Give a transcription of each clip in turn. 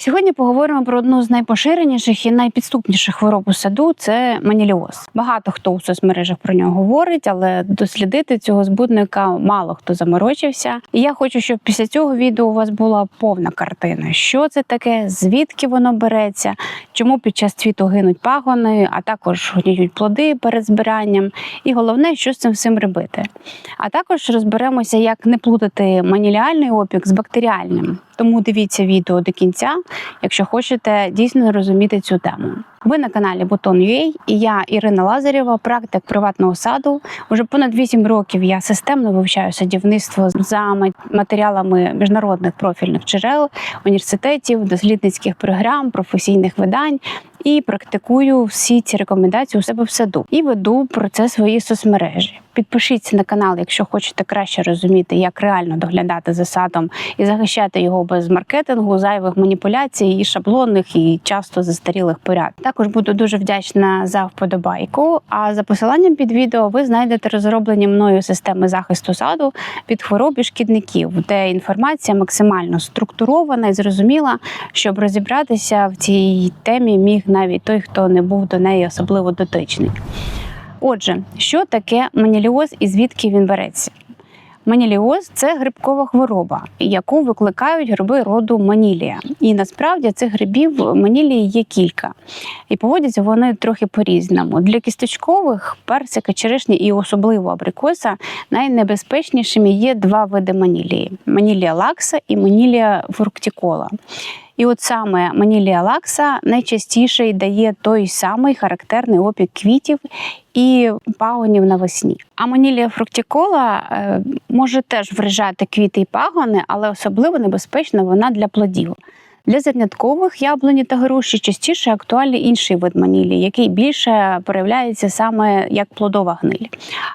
Сьогодні поговоримо про одну з найпоширеніших і найпідступніших хвороб у саду – це маніліоз. Багато хто у соцмережах про нього говорить, але дослідити цього збудника мало хто заморочився. І я хочу, щоб після цього відео у вас була повна картина. Що це таке, звідки воно береться, чому під час цвіту гинуть пагони, а також гниють плоди перед збиранням. І головне, що з цим всім робити. А також розберемося, як не плутати маніліальний опік з бактеріальним. Тому дивіться відео до кінця, якщо хочете дійсно розуміти цю тему. Ви на каналі Бутон.ua і я, Ірина Лазарєва, практик приватного саду. Уже понад 8 років я системно вивчаю садівництво за матеріалами міжнародних профільних джерел, університетів, дослідницьких програм, професійних видань і практикую всі ці рекомендації у себе в саду. І веду про це свої соцмережі. Підпишіться на канал, якщо хочете краще розуміти, як реально доглядати за садом і захищати його без маркетингу, зайвих маніпуляцій і шаблонних, і часто застарілих порад. Також буду дуже вдячна за вподобайку, а за посиланням під відео ви знайдете розроблені мною системи захисту саду від хвороб і шкідників, де інформація максимально структурована і зрозуміла, щоб розібратися в цій темі міг навіть той, хто не був до неї особливо дотичний. Отже, що таке маніліоз і звідки він береться? Маніліоз – це грибкова хвороба, яку викликають гриби роду манілія. І насправді цих грибів манілії є кілька. І поводяться вони трохи по-різному. Для кісточкових – персика, черешні і особливо абрикоса – найнебезпечнішими є два види манілії – манілія лакса і манілія фруктикола. І от саме манілія лакса найчастіше й дає той самий характерний опік квітів і пагонів навесні. А манілія фруктикола може теж вражати квіти і пагони, але особливо небезпечна вона для плодів. Для зерняткових яблуні та груші частіше актуальний інший вид манілії, який більше проявляється саме як плодова гниль.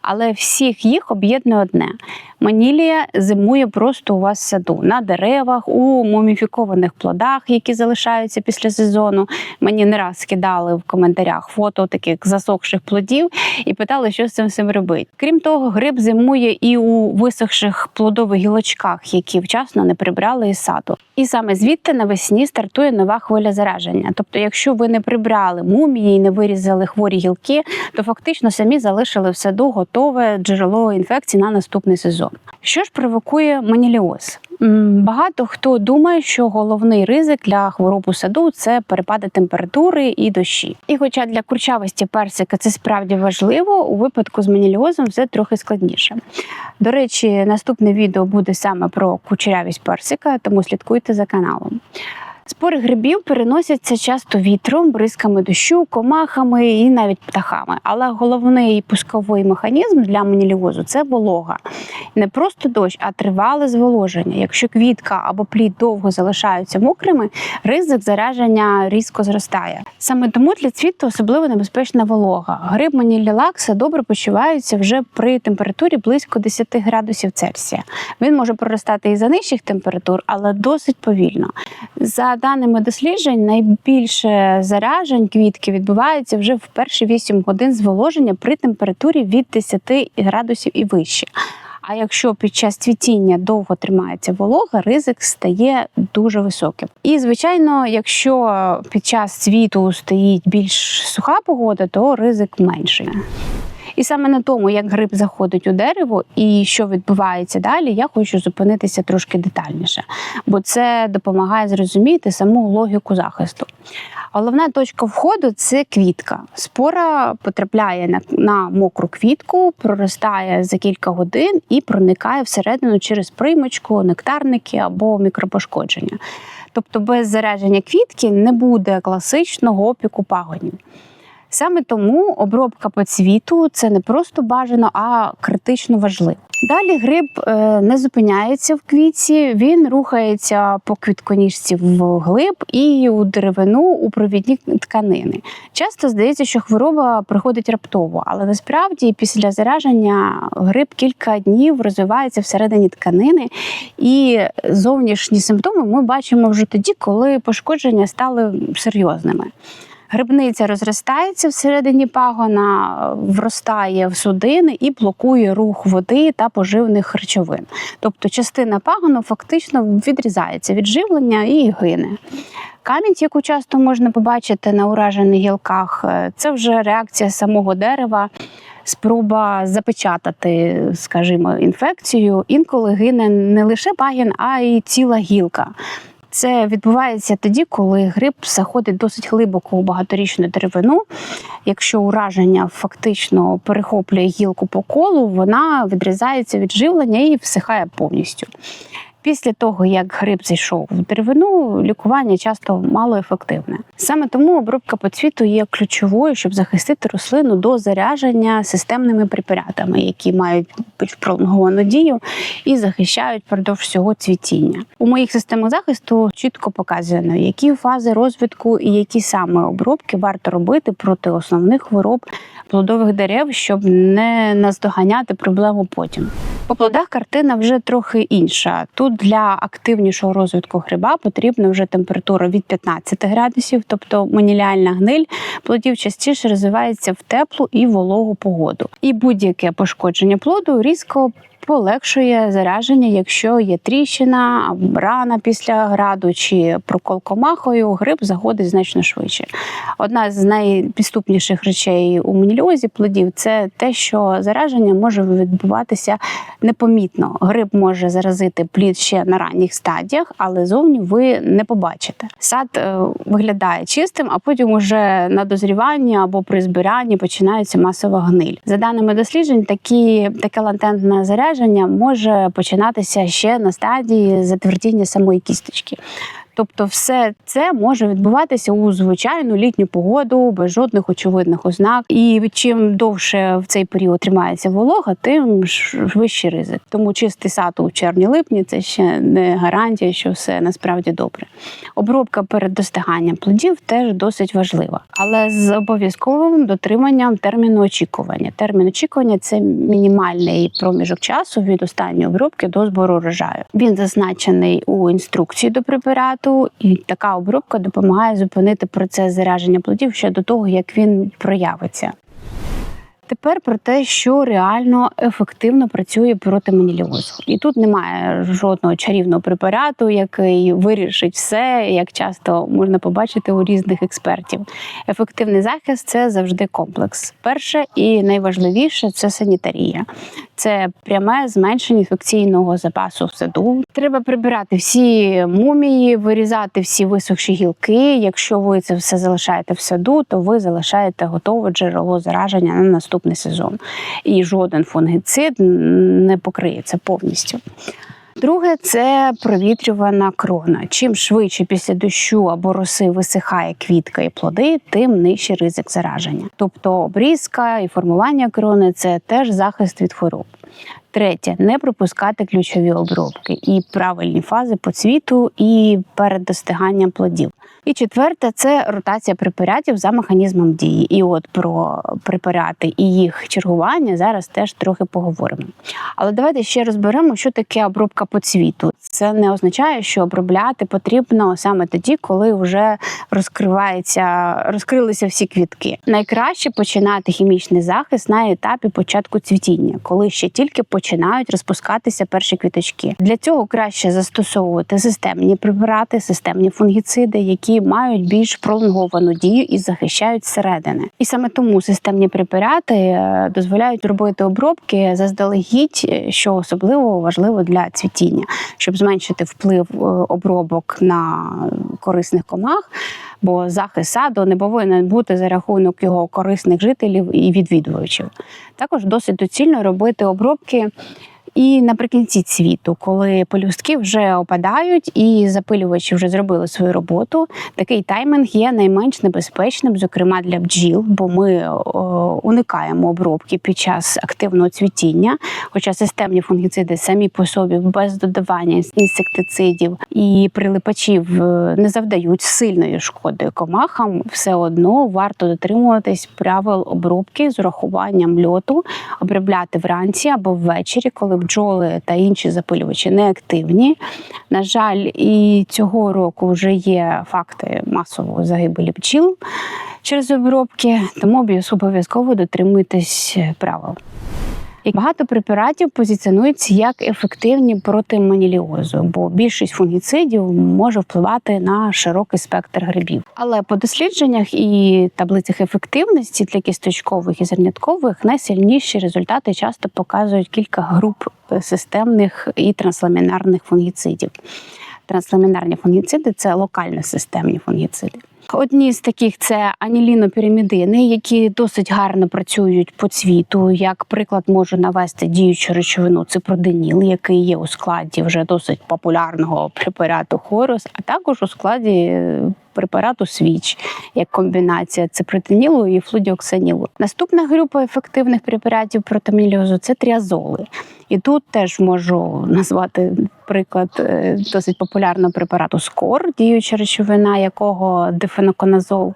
Але всіх їх об'єднує одне – манілія зимує просто у вас в саду, на деревах, у муміфікованих плодах, які залишаються після сезону. Мені не раз скидали в коментарях фото таких засохших плодів і питали, що з цим всім робити. Крім того, гриб зимує і у висохших плодових гілочках, які вчасно не прибрали із саду. І саме звідти навесні стартує нова хвиля зараження. Тобто, якщо ви не прибрали мумії і не вирізали хворі гілки, то фактично самі залишили в саду готове джерело інфекції на наступний сезон. Що ж провокує маніліоз? Багато хто думає, що головний ризик для хвороб у саду – це перепади температури і дощі. І хоча для курчавості персика це справді важливо, у випадку з маніліозом все трохи складніше. До речі, наступне відео буде саме про кучерявість персика, тому слідкуйте за каналом. Спори грибів переносяться часто вітром, бризками дощу, комахами і навіть птахами. Але головний пусковий механізм для маніліозу – це волога. Не просто дощ, а тривале зволоження. Якщо квітка або плід довго залишаються мокрими, ризик зараження різко зростає. Саме тому для цвіту особливо небезпечна волога. Гриб манілія лакса добре почувається вже при температурі близько 10 градусів Цельсія. Він може проростати і за нижчих температур, але досить повільно. За даними досліджень, найбільше заражень квітки відбувається вже в перші 8 годин зволоження при температурі від 10 градусів і вище. А якщо під час цвітіння довго тримається волога, ризик стає дуже високим. І, звичайно, якщо під час цвіту стоїть більш суха погода, то ризик менший. І саме на тому, як гриб заходить у дерево і що відбувається далі, я хочу зупинитися трошки детальніше, бо це допомагає зрозуміти саму логіку захисту. Головна точка входу – це квітка. Спора потрапляє на мокру квітку, проростає за кілька годин і проникає всередину через приймочку, нектарники або мікропошкодження. Тобто без зараження квітки не буде класичного опіку пагонів. Саме тому обробка по цвіту – це не просто бажано, а критично важливо. Далі гриб не зупиняється в квітці, він рухається по квітконіжці вглиб і у деревину, у провідні тканини. Часто здається, що хвороба приходить раптово, але насправді після зараження гриб кілька днів розвивається всередині тканини, і зовнішні симптоми ми бачимо вже тоді, коли пошкодження стали серйозними. Грибниця розростається всередині пагона, вростає в судини і блокує рух води та поживних речовин. Тобто частина пагону фактично відрізається від живлення і гине. Камінь, яку часто можна побачити на уражених гілках, це вже реакція самого дерева, спроба запечатати, скажімо, інфекцію. Інколи гине не лише пагін, а й ціла гілка. Це відбувається тоді, коли гриб заходить досить глибоко у багаторічну деревину. Якщо ураження фактично перехоплює гілку по колу, вона відрізається від живлення і всихає повністю. Після того, як гриб зайшов в деревину, лікування часто малоефективне. Саме тому обробка поцвіту є ключовою, щоб захистити рослину до зараження системними препаратами, які мають пролонговану дію і захищають впродовж всього цвітіння. У моїх системах захисту чітко показано, які фази розвитку і які саме обробки варто робити проти основних хвороб плодових дерев, щоб не наздоганяти проблему потім. По плодах картина вже трохи інша. Тут для активнішого розвитку гриба потрібна вже температура від 15 градусів, тобто маніліальна гниль плодів частіше розвивається в теплу і вологу погоду. І будь-яке пошкодження плоду різко полегшує зараження, якщо є тріщина, рана після граду чи прокол комахою, гриб заходить значно швидше. Одна з найпідступніших речей у маніліозі плодів – це те, що зараження може відбуватися непомітно. Гриб може заразити плід ще на ранніх стадіях, але зовні ви не побачите. Сад виглядає чистим, а потім уже на дозріванні або при збиранні починається масова гниль. За даними досліджень, таке латентне зараження може починатися ще на стадії затвердіння самої кісточки. Тобто все це може відбуватися у звичайну літню погоду, без жодних очевидних ознак. І чим довше в цей період тримається волога, тим вищий ризик. Тому чистий сад у червні-липні – це ще не гарантія, що все насправді добре. Обробка перед достиганням плодів теж досить важлива, але з обов'язковим дотриманням терміну очікування. Термін очікування – це мінімальний проміжок часу від останньої обробки до збору врожаю. Він зазначений у інструкції до препарату, і така обробка допомагає зупинити процес зараження плодів ще до того, як він проявиться. Тепер про те, що реально ефективно працює проти маніліозу. І тут немає жодного чарівного препарату, який вирішить все, як часто можна побачити у різних експертів. Ефективний захист – це завжди комплекс. Перше і найважливіше – це санітарія. Це пряме зменшення інфекційного запасу в саду. Треба прибирати всі мумії, вирізати всі висохші гілки. Якщо ви це все залишаєте в саду, то ви залишаєте готове джерело зараження на наступний сезон. І жоден фунгіцид не покриє це повністю. Друге – це провітрювана крона. Чим швидше після дощу або роси висихає квітка і плоди, тим нижчий ризик зараження. Тобто обрізка і формування крони – це теж захист від хвороб. Третє – не пропускати ключові обробки і правильні фази по цвіту і перед достиганням плодів. І четверте – це ротація препаратів за механізмом дії. І от про препарати і їх чергування зараз теж трохи поговоримо. Але давайте ще розберемо, що таке обробка по цвіту. Це не означає, що обробляти потрібно саме тоді, коли вже розкрилися всі квітки. Найкраще починати хімічний захист на етапі початку цвітіння, коли ще тільки починають розпускатися перші квіточки. Для цього краще застосовувати системні препарати, системні фунгіциди, які мають більш пролонговану дію і захищають зсередини. І саме тому системні препарати дозволяють робити обробки заздалегідь, що особливо важливо для цвітіння, щоб зменшити вплив обробок на корисних комах, бо захист саду не повинен бути за рахунок його корисних жителів і відвідувачів. Також досить доцільно робити обробки і наприкінці цвіту, коли пелюстки вже опадають і запилювачі вже зробили свою роботу. Такий таймінг є найменш небезпечним, зокрема для бджіл, бо ми уникаємо обробки під час активного цвітіння, хоча системні фунгіциди самі по собі без додавання інсектицидів і прилипачів не завдають сильної шкоди комахам, все одно варто дотримуватись правил обробки з урахуванням льоту, обробляти вранці або ввечері, коли бджоли та інші запилювачі не активні. На жаль, і цього року вже є факти масової загибелі бджіл через обробки, тому обов'язково дотримуйтесь правил. І багато препаратів позиціонуються як ефективні проти маніліозу, бо більшість фунгіцидів може впливати на широкий спектр грибів. Але по дослідженнях і таблицях ефективності для кісточкових і зерняткових найсильніші результати часто показують кілька груп системних і трансламінарних фунгіцидів. Трансламінарні фунгіциди – це локально системні фунгіциди. Одні з таких – це анілінопіримідини, які досить гарно працюють по цвіту. Як приклад можу навести діючу речовину ципроденіл, який є у складі вже досить популярного препарату Хорус, а також у складі препарату Свіч, як комбінація ципроденілу і флудіоксанілу. Наступна група ефективних препаратів проти маніліозу – це тріазоли. І тут теж можу назвати приклад досить популярного препарату Скор, діюча речовина якого дифеноконазол.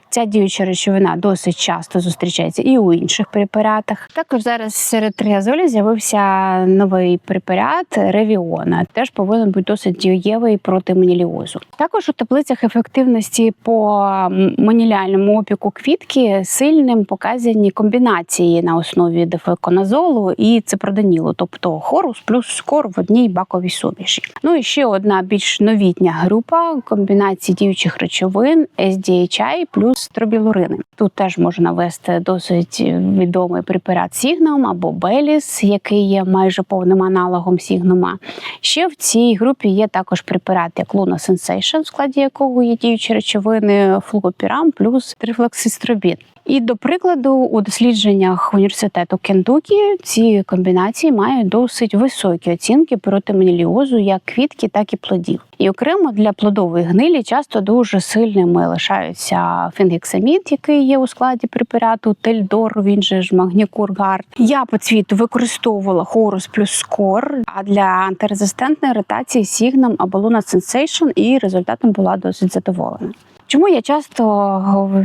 Ця діюча речовина досить часто зустрічається і у інших препаратах. Також зараз серед тріазолів з'явився новий препарат Ревіона. Теж повинен бути досить дієвий проти маніліозу. Також у таблицях ефективності по маніліальному опіку квітки сильним показані комбінації на основі дифеноконазолу і ципроденілу, тобто Хорус плюс Скор в одній баковій суміші. Ну і ще одна більш новітня група комбінації діючих речовин SDHI плюс стробілурини. Тут теж можна навести досить відомий препарат Сігнум або Беліс, який є майже повним аналогом Сігнума. Ще в цій групі є також препарат як Luna Sensation, в складі якого є діючі речовини флуопірам плюс трифлоксистробін. І, до прикладу, у дослідженнях університету Кентукі ці комбінації мають досить високі оцінки проти маніліозу як квітки, так і плодів. І окремо для плодової гнилі часто дуже сильними лишаються фінгексамід, який є у складі препарату Тельдор, він же ж Магнікургард. Я по цвіту використовувала Хорус плюс Скор, а для антирезистентної ротації Сігнум або Luna Sensation, і результатом була досить задоволена. Чому я часто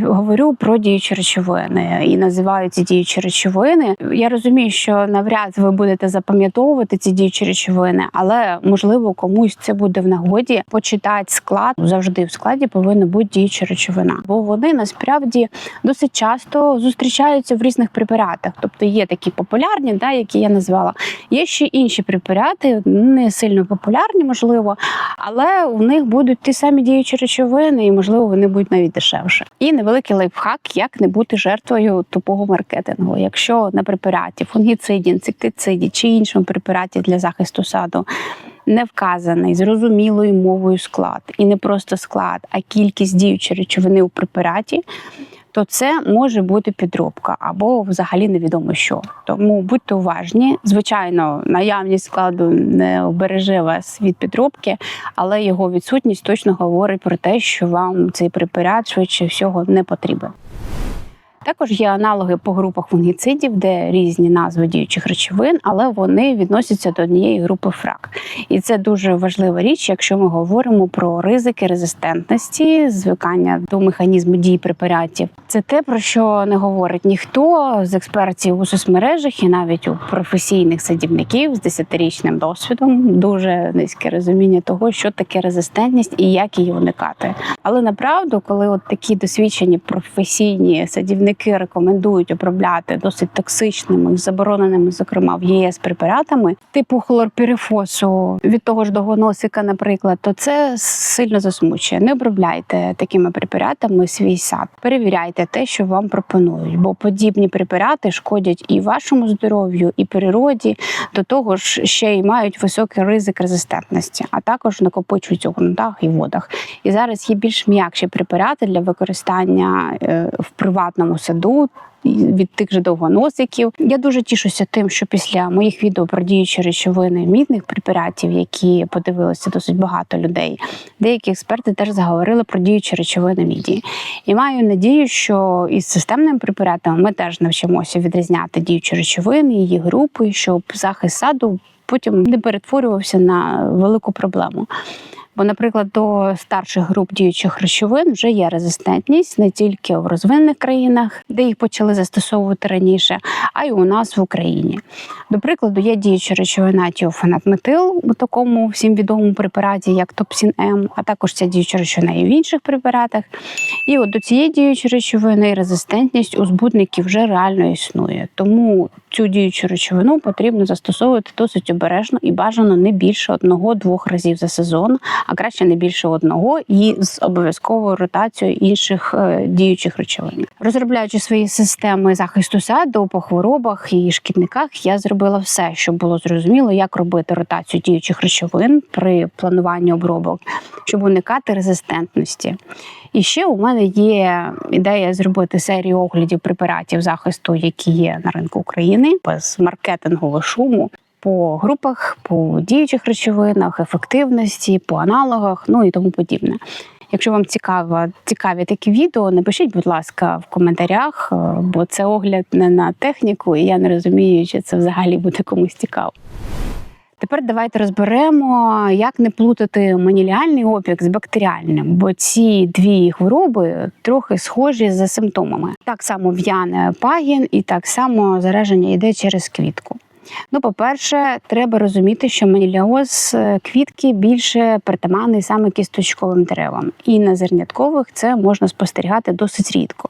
говорю про діючі речовини і називаю ці діючі речовини? Я розумію, що навряд ви будете запам'ятовувати ці діючі речовини, але, можливо, комусь це буде в нагоді почитати склад. Завжди в складі повинна бути діюча речовина, бо вони, насправді, досить часто зустрічаються в різних препаратах. Тобто є такі популярні, які я назвала. Є ще інші препарати, не сильно популярні, можливо, але у них будуть ті самі діючі речовини і, можливо, вони будуть навіть дешевше. І невеликий лайфхак, як не бути жертвою тупого маркетингу. Якщо на препараті фунгіциді, інсектициді чи іншому препараті для захисту саду не вказаний зрозумілою мовою склад, і не просто склад, а кількість діючої речовини у препараті, то це може бути підробка або взагалі невідомо що. Тому будьте уважні. Звичайно, наявність складу не обереже вас від підробки, але його відсутність точно говорить про те, що вам цей препарат швидше всього не потрібен. Також є аналоги по групах фунгіцидів, де різні назви діючих речовин, але вони відносяться до однієї групи фрак. І це дуже важлива річ, якщо ми говоримо про ризики резистентності, звикання до механізму дії препаратів. Це те, про що не говорить ніхто з експертів у соцмережах і навіть у професійних садівників з 10-річним досвідом. Дуже низьке розуміння того, що таке резистентність і як її уникати. Але направду, коли от такі досвідчені професійні садівники рекомендують обробляти досить токсичними, забороненими, зокрема, в ЄС препаратами, типу хлорпірифосу, від того ж довгоносика, наприклад, то це сильно засмучує. Не обробляйте такими препаратами свій сад. Перевіряйте те, що вам пропонують, бо подібні препарати шкодять і вашому здоров'ю, і природі, до того ж ще й мають високий ризик резистентності, а також накопичуються у ґрунтах і водах. І зараз є більш м'якші препарати для використання в приватному саду, від тих же довгоносиків. Я дуже тішуся тим, що після моїх відео про діючі речовини мідних препаратів, які подивилися досить багато людей, деякі експерти теж заговорили про діючі речовини міді. І маю надію, що із системними препаратами ми теж навчимося відрізняти діючі речовини, її групи, щоб захист саду потім не перетворювався на велику проблему. Бо, наприклад, до старших груп діючих речовин вже є резистентність не тільки в розвинених країнах, де їх почали застосовувати раніше, а й у нас в Україні. До прикладу, є діюча речовина тіофенатметил у такому всім відомому препараті, як Топсін-М, а також ця діюча речовина і в інших препаратах. І от до цієї діючої речовини резистентність у збудників вже реально існує. Тому цю діючу речовину потрібно застосовувати досить обережно і бажано не більше 1-2 разів за сезон, а краще не більше 1 і з обов'язковою ротацією інших діючих речовин. Розробляючи свої системи захисту саду по хворобах і шкідниках, я зробила все, щоб було зрозуміло, як робити ротацію діючих речовин при плануванні обробок, щоб уникати резистентності. І ще у мене є ідея зробити серію оглядів препаратів захисту, які є на ринку України, без маркетингового шуму, по групах, по діючих речовинах, ефективності, по аналогах, і тому подібне. Якщо вам цікаві такі відео, напишіть, будь ласка, в коментарях, бо це огляд не на техніку, і я не розумію, чи це взагалі буде комусь цікаво. Тепер давайте розберемо, як не плутати маніліальний опік з бактеріальним, бо ці дві хвороби трохи схожі за симптомами. Так само в'яне пагін і так само зараження йде через квітку. По-перше, треба розуміти, що маніліоз квітки більше притаманний саме кісточковим деревам. І на зерняткових це можна спостерігати досить рідко.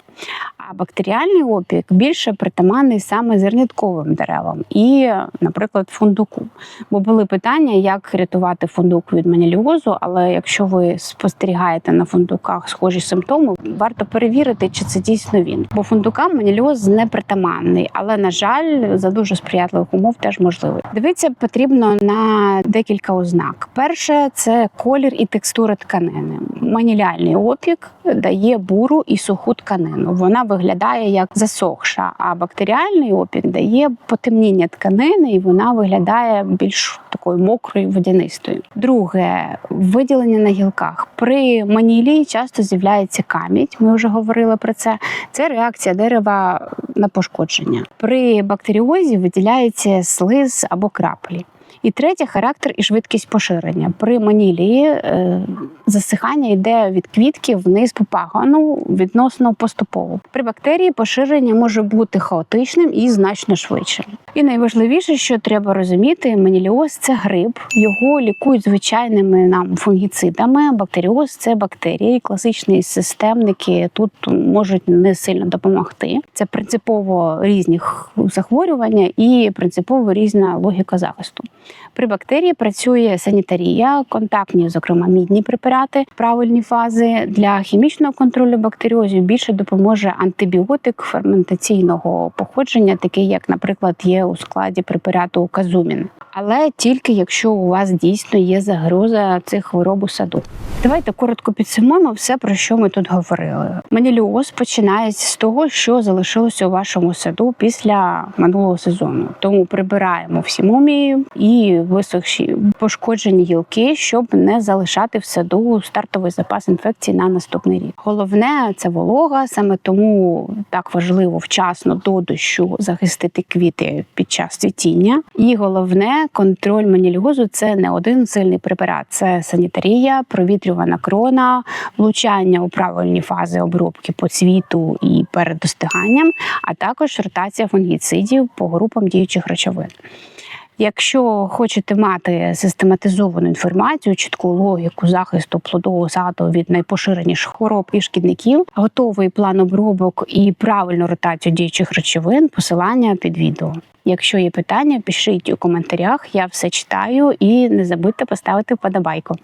А бактеріальний опік більше притаманний саме зернятковим деревам і, наприклад, фундуку. Бо були питання, як рятувати фундук від маніліозу, але якщо ви спостерігаєте на фундуках схожі симптоми, варто перевірити, чи це дійсно він. Бо фундукам маніліоз не притаманний, але, на жаль, за дуже сприятливих умов теж можливий. Дивитися потрібно на декілька ознак. Перше – це колір і текстура тканини. Маніліальний опік дає буру і суху тканину. Вона виглядає як засохша, а бактеріальний опік дає потемніння тканини і вона виглядає більш такою мокрою, водянистою. Друге – виділення на гілках. При манілії часто з'являється камідь, ми вже говорили про це. Це реакція дерева на пошкодження. При бактеріозі виділяється слиз або краплі. І третє – характер і швидкість поширення. При манілії засихання йде від квітки вниз по пагону відносно поступово. При бактерії поширення може бути хаотичним і значно швидшим. І найважливіше, що треба розуміти, маніліоз – це грип. Його лікують звичайними фунгіцидами. Бактеріоз – це бактерії. Класичні системники тут можуть не сильно допомогти. Це принципово різні захворювання і принципово різна логіка захисту. При бактерії працює санітарія, контактні, зокрема, мідні препарати, правильні фази. Для хімічного контролю бактеріозів більше допоможе антибіотик ферментаційного походження, такий, як, наприклад, є у складі препарату казумін. Але тільки якщо у вас дійсно є загроза цих хвороб у саду. Давайте коротко підсумуємо все, про що ми тут говорили. Маніліоз починається з того, що залишилося у вашому саду після минулого сезону. Тому прибираємо всі мумії і висохші пошкоджені гілки, щоб не залишати в саду стартовий запас інфекцій на наступний рік. Головне – це волога, саме тому так важливо вчасно до дощу захистити квіти під час цвітіння. І головне – контроль маніліозу – це не один сильний препарат. Це санітарія, провітрювана крона, влучання у правильні фази обробки по цвіту і перед достиганням, а також ротація фунгіцидів по групам діючих речовин. Якщо хочете мати систематизовану інформацію, чітку логіку захисту плодового саду від найпоширеніших хвороб і шкідників, готовий план обробок і правильну ротацію діючих речовин, посилання під відео. Якщо є питання, пишіть у коментарях, я все читаю і не забудьте поставити вподобайку.